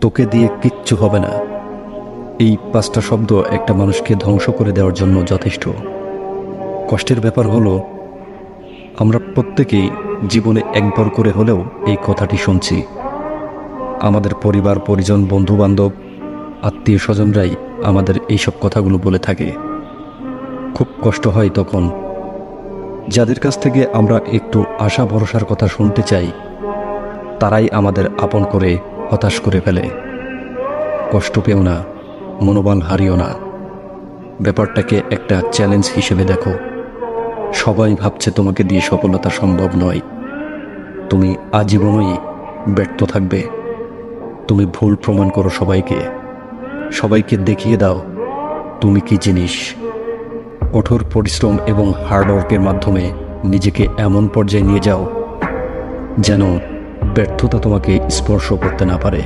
তোকে দিয়ে কিচ্ছু হবে না, এই 5টা শব্দ একটা মানুষকে ধ্বংস করে দেওয়ার জন্য যথেষ্ট। কষ্টের ব্যাপার হলো, আমরা প্রত্যেকেই জীবনে একবার করে হলেও এই কথাটি শুনছি। আমাদের পরিবার, পরিজন, বন্ধু বান্ধব, আত্মীয় স্বজনরাই আমাদের এইসব কথাগুলো বলে থাকে। খুব কষ্ট হয় তখন। যাদের কাছ থেকে আমরা একটু আশা ভরসার কথা শুনতে চাই, তারাই আমাদের আপন করে হতাশ করে ফেলে। কষ্ট পেও না, মনোবল হারিও না। ব্যাপারটাকে একটা চ্যালেঞ্জ হিসেবে দেখো। সবাই ভাবছে তোমাকে দিয়ে সফলতা সম্ভব নয়। তুমি আজীবনই ব্যর্থ থাকবে। তুমি ভুল প্রমাণ করো সবাইকে, সবাইকে দেখিয়ে দাও তুমি কি জিনিস। কঠোর পরিশ্রম এবং হার্ডওয়ার্কের মাধ্যমে নিজেকে এমন পর্যায়ে নিয়ে যাও যেন ব্যর্থতা তোমাকে স্পর্শ করতে না পারে।